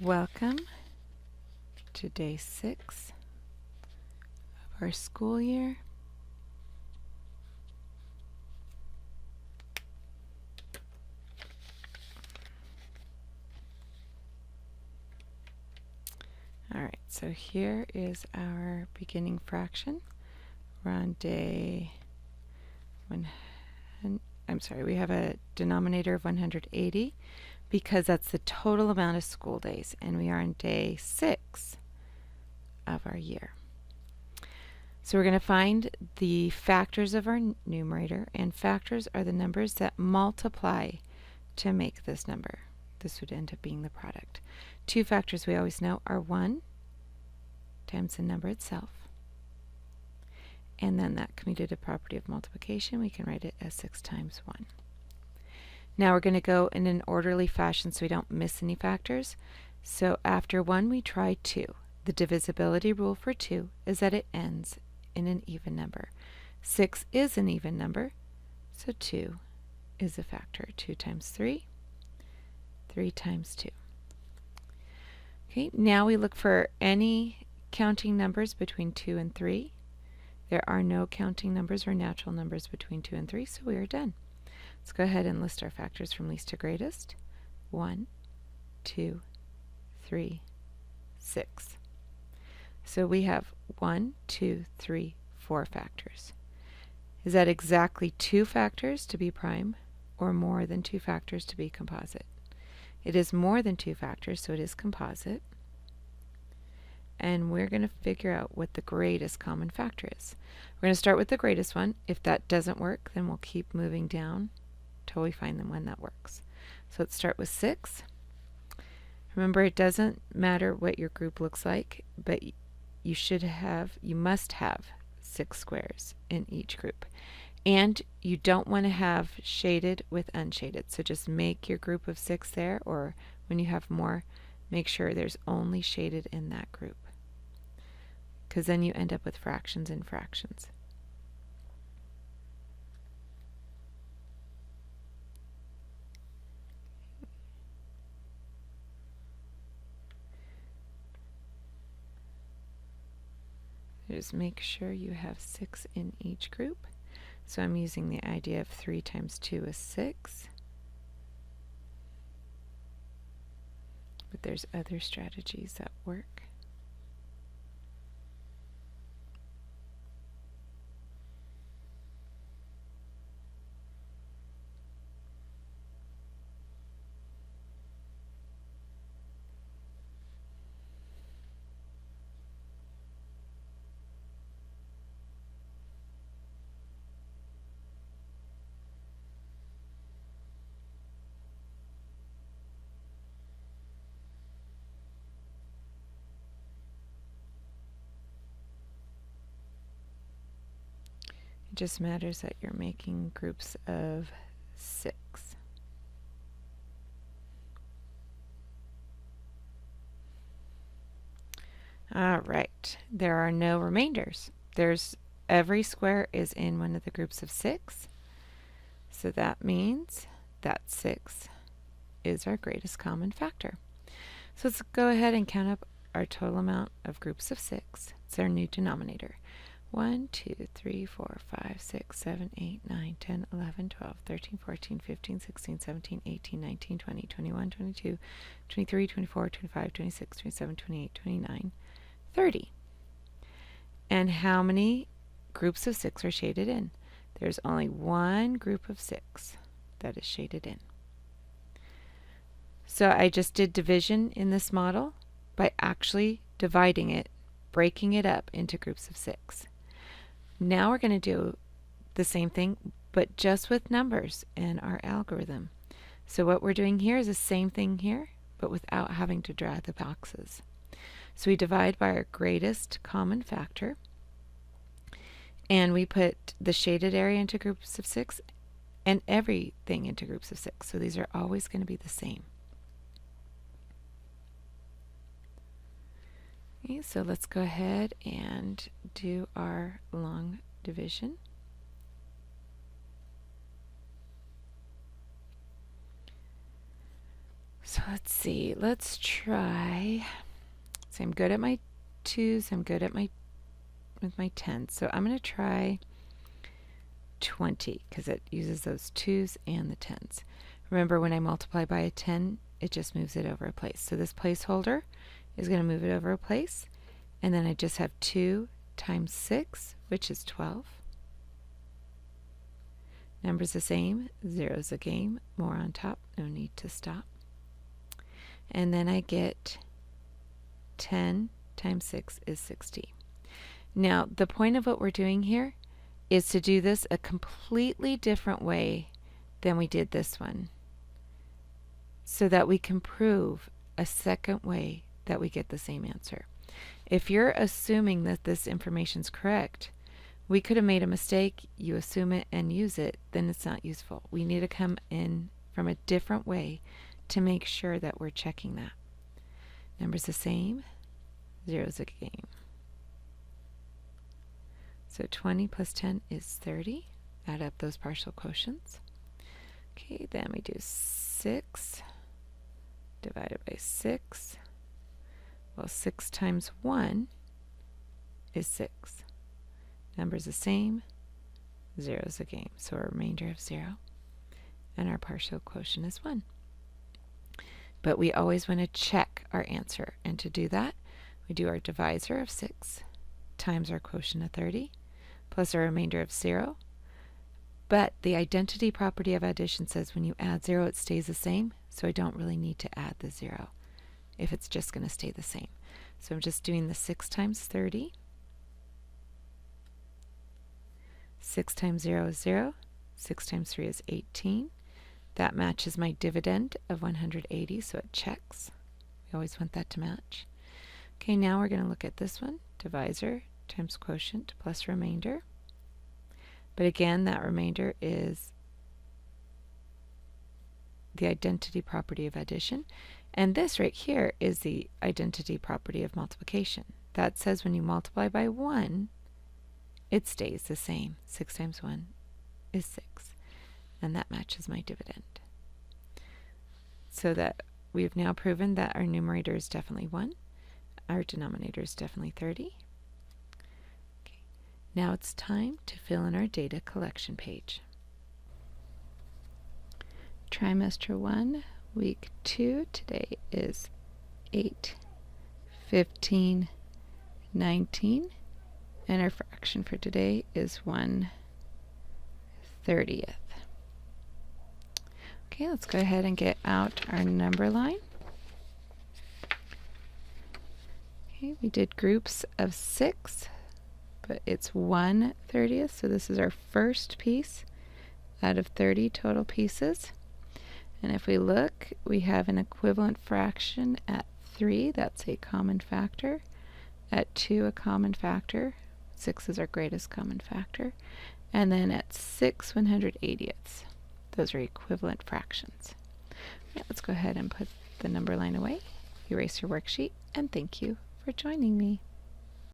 Welcome to day 6 of our school year. Alright, so here is our beginning fraction. We're on day we have a denominator of 180 because that's the total amount of school days, and we are on day 6 of our year. So we're going to find the factors of our numerator, and factors are the numbers that multiply to make this number. This would end up being the product. Two factors we always know are 1 times the number itself, and then that commutative property of multiplication, we can write it as 6 times 1. Now we're going to go in an orderly fashion so we don't miss any factors. So after 1 we try 2. The divisibility rule for 2 is that it ends in an even number. 6 is an even number, so 2 is a factor. 2 times 3, 3 times 2. Okay, now we look for any counting numbers between 2 and 3. There are no counting numbers or natural numbers between 2 and 3, so we are done. Let's go ahead and list our factors from least to greatest. 1, 2, 3, 6. So we have 1, 2, 3, 4 factors. Is that exactly 2 factors to be prime, or more than 2 factors to be composite? It is more than 2 factors, so it is composite. And we're going to figure out what the greatest common factor is. We're going to start with the greatest one. If that doesn't work, then we'll keep moving down till we find the one that works. So let's start with 6. Remember, it doesn't matter what your group looks like, but you must have 6 squares in each group. And you don't want to have shaded with unshaded. So just make your group of 6 there, or when you have more, make sure there's only shaded in that group, because then you end up with fractions and fractions. Just make sure you have 6 in each group. So I'm using the idea of 3 times 2 is 6. But there's other strategies that work. It just matters that you're making groups of 6. Alright, there are no remainders. Every square is in one of the groups of 6. So that means that 6 is our greatest common factor. So let's go ahead and count up our total amount of groups of 6. It's our new denominator. 1, 2, 3, 4, 5, 6, 7, 8, 9, 10, 11, 12, 13, 14, 15, 16, 17, 18, 19, 20, 21, 22, 23, 24, 25, 26, 27, 28, 29, 30. And how many groups of 6 are shaded in? There's only one group of 6 that is shaded in. So I just did division in this model by actually dividing it, breaking it up into groups of 6. Now we're going to do the same thing, but just with numbers in our algorithm. So what we're doing here is the same thing here, but without having to draw the boxes. So we divide by our greatest common factor, and we put the shaded area into groups of 6 and everything into groups of 6. So these are always going to be the same. Okay, so let's go ahead and do our long division. So let's see, let's try. So I'm good at my 2s, I'm good at with my 10s. So I'm going to try 20 because it uses those 2s and the 10s. Remember, when I multiply by a 10, it just moves it over a place. So this placeholder is going to move it over a place. And then I just have 2 times 6, which is 12. Numbers the same, zero's a game, more on top, no need to stop. And then I get 10 times 6 is 60. Now, the point of what we're doing here is to do this a completely different way than we did this one, so that we can prove a second way that we get the same answer. If you're assuming that this information is correct, we could have made a mistake, you assume it and use it, then it's not useful. We need to come in from a different way to make sure that we're checking that. Numbers the same, zero's a game. So 20 plus 10 is 30. Add up those partial quotients. Okay, then we do 6 divided by 6. Well, 6 times 1 is 6. Numbers the same, zero's a game. So a remainder of 0. And our partial quotient is 1. But we always want to check our answer. And to do that, we do our divisor of 6 times our quotient of 30 plus our remainder of 0. But the identity property of addition says when you add 0, it stays the same. So I don't really need to add the 0 if it's just going to stay the same. So I'm just doing the 6 times 30. 6 times 0 is 0. 6 times 3 is 18. That matches my dividend of 180, so it checks. We always want that to match. Okay, now we're going to look at this one. Divisor times quotient plus remainder. But again, that remainder is the identity property of addition. And this right here is the identity property of multiplication. That says when you multiply by 1, it stays the same. 6 times 1 is 6. And that matches my dividend. So that we've now proven that our numerator is definitely 1. Our denominator is definitely 30. Okay. Now it's time to fill in our data collection page. Trimester 1, week 2. Today is 8/15/19. And our fraction for today is 1/30. Okay, let's go ahead and get out our number line. Okay, we did groups of 6, but it's 1/30, so this is our first piece out of 30 total pieces. And if we look, we have an equivalent fraction at 3, that's a common factor. At 2, a common factor. 6 is our greatest common factor. And then at 6 180ths. Those are equivalent fractions. Yeah, let's go ahead and put the number line away, erase your worksheet, and thank you for joining me.